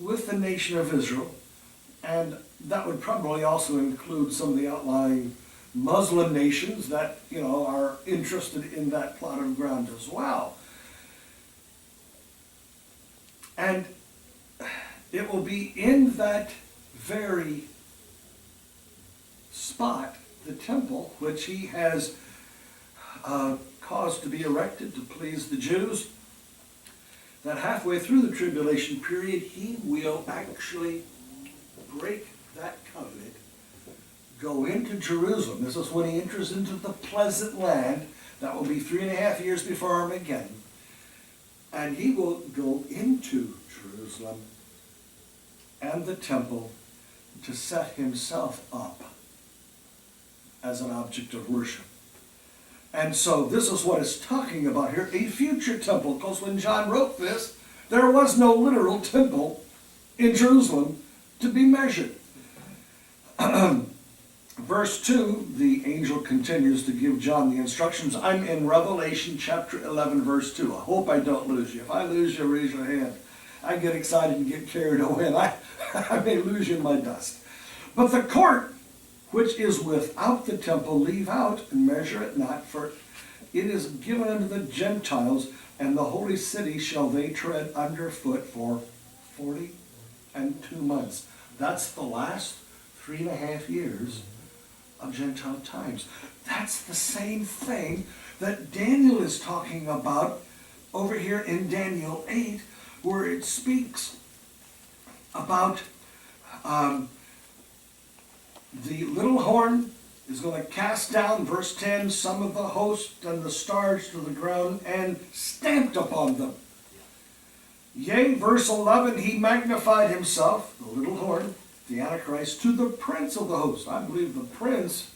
with the nation of Israel, and that would probably also include some of the outlying Muslim nations that, are interested in that plot of ground as well. And it will be in that very spot, the temple, which he has caused to be erected to please the Jews, that halfway through the tribulation period, he will actually break that covenant, go into Jerusalem. This is when he enters into the pleasant land. That will be 3.5 years before Armageddon. And he will go into Jerusalem and the temple to set himself up as an object of worship. And so this is what it's talking about here, a future temple. Because when John wrote this, there was no literal temple in Jerusalem to be measured. Verse 2, the angel continues to give John the instructions. I'm in Revelation chapter 11, verse 2. I hope I don't lose you. If I lose you, raise your hand. I get excited and get carried away, and I may lose you in my dust. But the court which is without the temple, leave out and measure it not, for it is given unto the Gentiles, and the holy city shall they tread underfoot for 42 months. That's the last 3.5 years of Gentile times. That's the same thing that Daniel is talking about over here in Daniel 8, where it speaks about the little horn is going to cast down, verse 10, some of the host and the stars to the ground, and stamped upon them. Yea, verse 11, he magnified himself, the little horn, the Antichrist, to the prince of the host. I believe the prince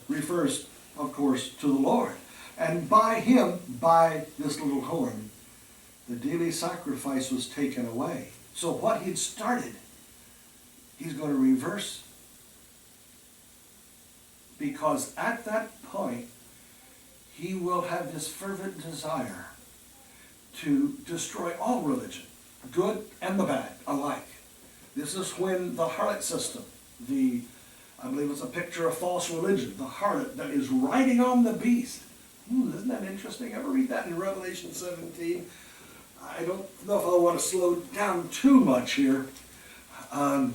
refers, of course, to the Lord. And by him, by this little horn, the daily sacrifice was taken away. So what he'd started, he's going to reverse. Because at that point, he will have this fervent desire to destroy all religion, good and the bad alike. This is when the harlot system, I believe it's a picture of false religion, the harlot that is riding on the beast. Isn't that interesting? Ever read that in Revelation 17? I don't know if I want to slow down too much here. But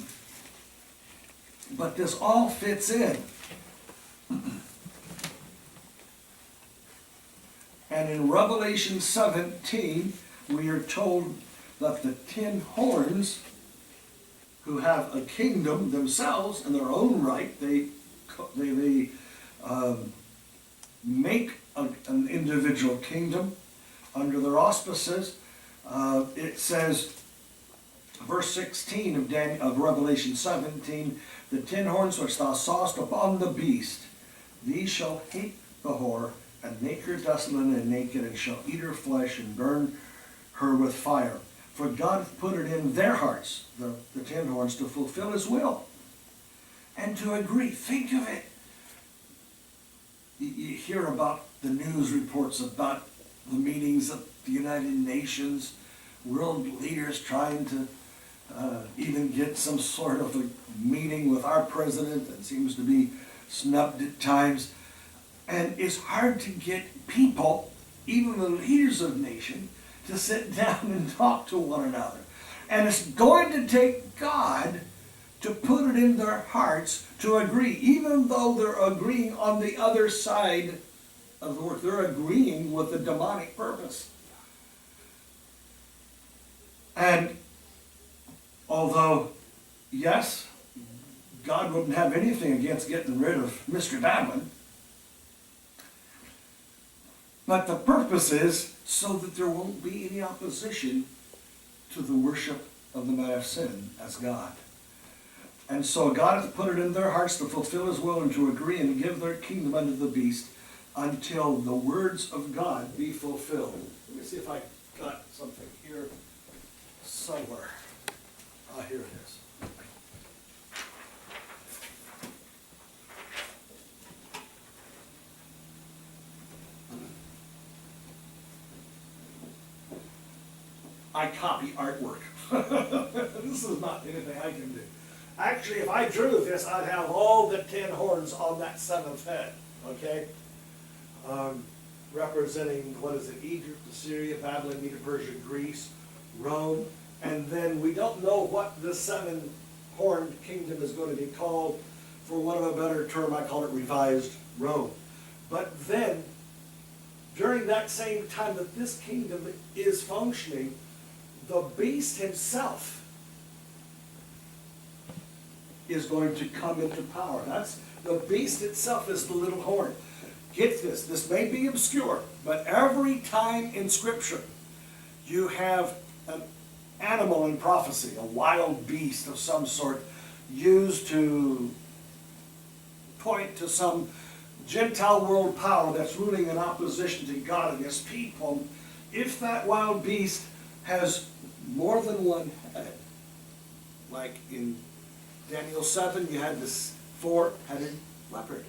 this all fits in. And in Revelation 17, we are told that the 10 horns, who have a kingdom themselves in their own right, they make an individual kingdom under their auspices. It says, verse 16 of Revelation 17, the 10 horns which thou sawest upon the beast, these shall hate the whore, and make her desolate and naked, and shall eat her flesh, and burn her with fire. For God hath put it in their hearts, the 10 horns, to fulfill his will, and to agree. Think of it. You hear about the news reports about the meetings of the United Nations, world leaders trying to even get some sort of a meeting with our president that seems to be snubbed at times. And it's hard to get people, even the leaders of nations, to sit down and talk to one another. And it's going to take God to put it in their hearts to agree, even though they're agreeing on the other side of the work. They're agreeing with the demonic purpose. And although, yes, God wouldn't have anything against getting rid of Mr. Babylon, but the purpose is so that there won't be any opposition to the worship of the man of sin as God. And so God hath put it in their hearts to fulfill his will and to agree and give their kingdom unto the beast until the words of God be fulfilled. Let me see if I got something here somewhere. Here it is. I copy artwork This is not anything I can do. Actually, if I drew this, I'd have all the 10 horns on that 7th head, okay? Representing, what is it, Egypt, Assyria, Babylon, Media, Persia, Greece, Rome, and then we don't know what the 7-horned kingdom is going to be called. For want of a better term, I call it revised Rome. But then, during that same time that this kingdom is functioning, the beast himself is going to come into power. That's the beast itself is the little horn. Get this, this may be obscure, but every time in Scripture you have an animal in prophecy, a wild beast of some sort, used to point to some Gentile world power that's ruling in opposition to God and His people. If that wild beast has more than one head, like in Daniel 7, you had this 4-headed leopard.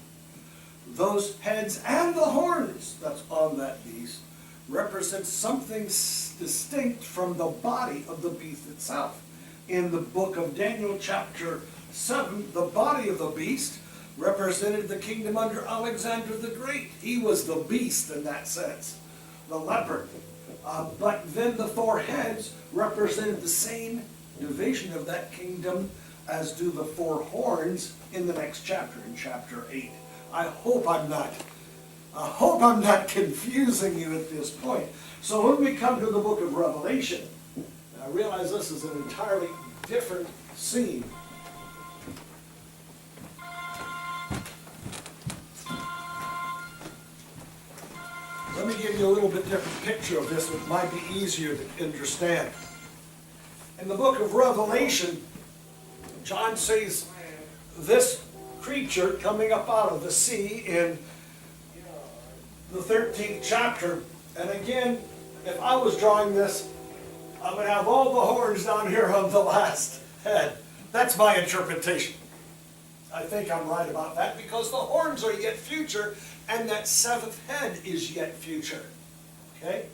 Those heads and the horns that's on that beast represent something distinct from the body of the beast itself. In the book of Daniel chapter 7, the body of the beast represented the kingdom under Alexander the Great. He was the beast in that sense, the leopard. But then the 4 heads represented the same division of that kingdom as do the 4 horns in the next chapter, in chapter 8. I hope I'm not confusing you at this point. So when we come to the book of Revelation, I realize this is an entirely different scene. Let me give you a little bit different picture of this, which might be easier to understand. In the book of Revelation, John sees this creature coming up out of the sea in the 13th chapter. And again, if I was drawing this, I would have all the horns down here on the last head. That's my interpretation. I think I'm right about that, because the horns are yet future, and that 7th head is yet future. Okay?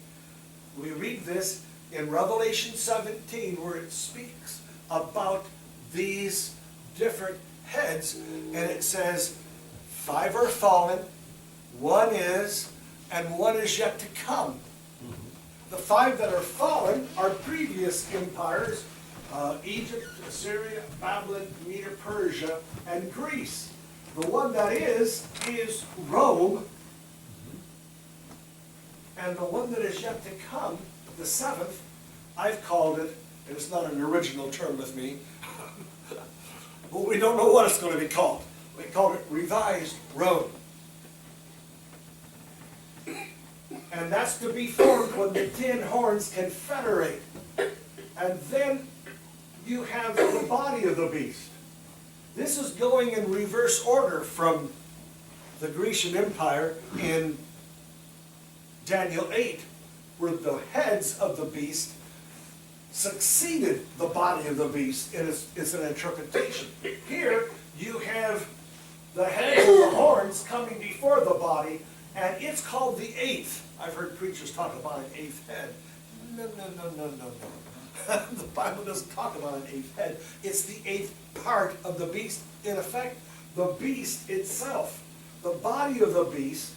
We read this in Revelation 17, where it speaks about these different heads, and it says 5 are fallen, 1 is, and 1 is yet to come. The 5 that are fallen are previous empires, Egypt, Assyria, Babylon, Media, Persia, and Greece. The 1 that is Rome, and the 1 that is yet to come, the 7th, I've called it, and it's not an original term with me, but we don't know what it's going to be called. We call it revised Rome. And that's to be formed when the 10 horns confederate. And then you have the body of the beast. This is going in reverse order from the Grecian Empire in Daniel 8, where the heads of the beast succeeded the body of the beast. It's an interpretation. Here you have the heads and the horns coming before the body, and it's called the 8th. I've heard preachers talk about an 8th head. No. The Bible doesn't talk about an 8th head. It's the 8th part of the beast. In effect, the beast itself. The body of the beast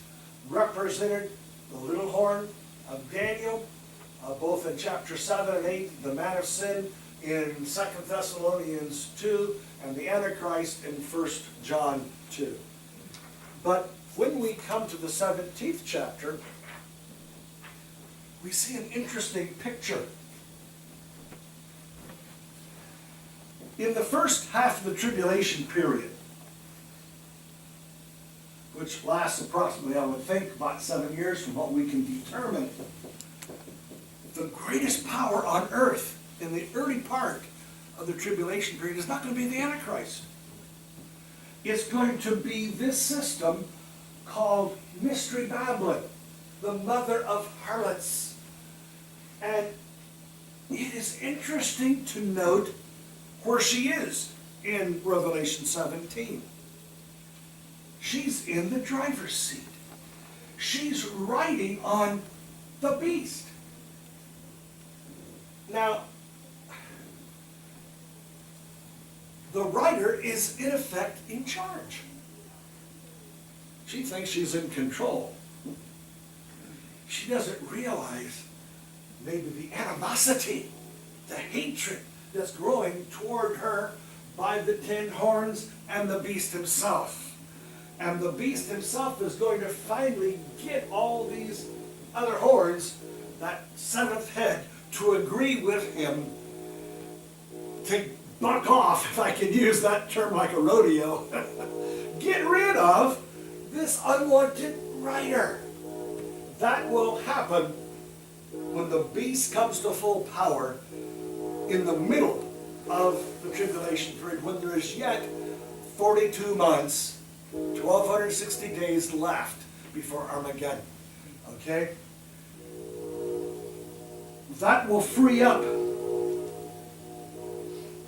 represented the little horn of Daniel, both in chapter 7 and 8, the man of sin in 2 Thessalonians 2, and the Antichrist in 1 John 2. But when we come to the 17th chapter, we see an interesting picture. In the first half of the tribulation period, which lasts approximately, I would think, about 7 years from what we can determine, the greatest power on earth in the early part of the tribulation period is not going to be the Antichrist. It's going to be this system called Mystery Babylon, the mother of harlots. And it is interesting to note where she is in Revelation 17. She's in the driver's seat. She's riding on the beast. Now, the writer is in effect in charge. She thinks she's in control. She doesn't realize maybe the animosity, the hatred that's growing toward her by the 10 horns and the beast himself. And the beast himself is going to finally get all these other horns, that seventh head, to agree with him to buck off, if I can use that term like a rodeo, get rid of this unwanted rider. That will happen when the beast comes to full power in the middle of the tribulation period, when there is yet 42 months, 1,260 days left before Armageddon. Okay? That will free up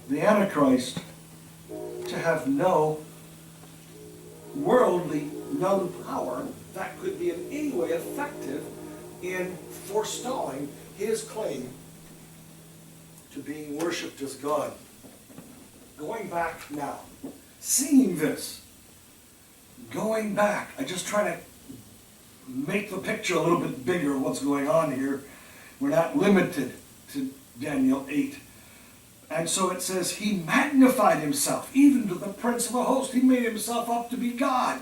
the Antichrist to have no worldly known power that could be in any way effective in forestalling his claim to being worshipped as God. Going back now, seeing this, going back, I just try to make the picture a little bit bigger of what's going on here. We're not limited to Daniel 8. And so it says, he magnified himself, even to the prince of a host. He made himself up to be God.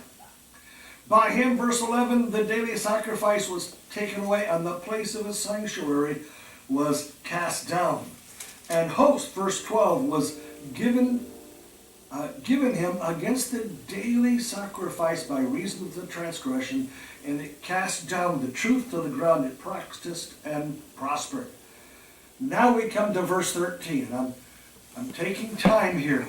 By him, verse 11, the daily sacrifice was taken away, and the place of his sanctuary was cast down. And host, verse 12, was given him against the daily sacrifice by reason of the transgression, and it cast down the truth to the ground. It practiced and prospered. Now we come to verse 13. I'm taking time here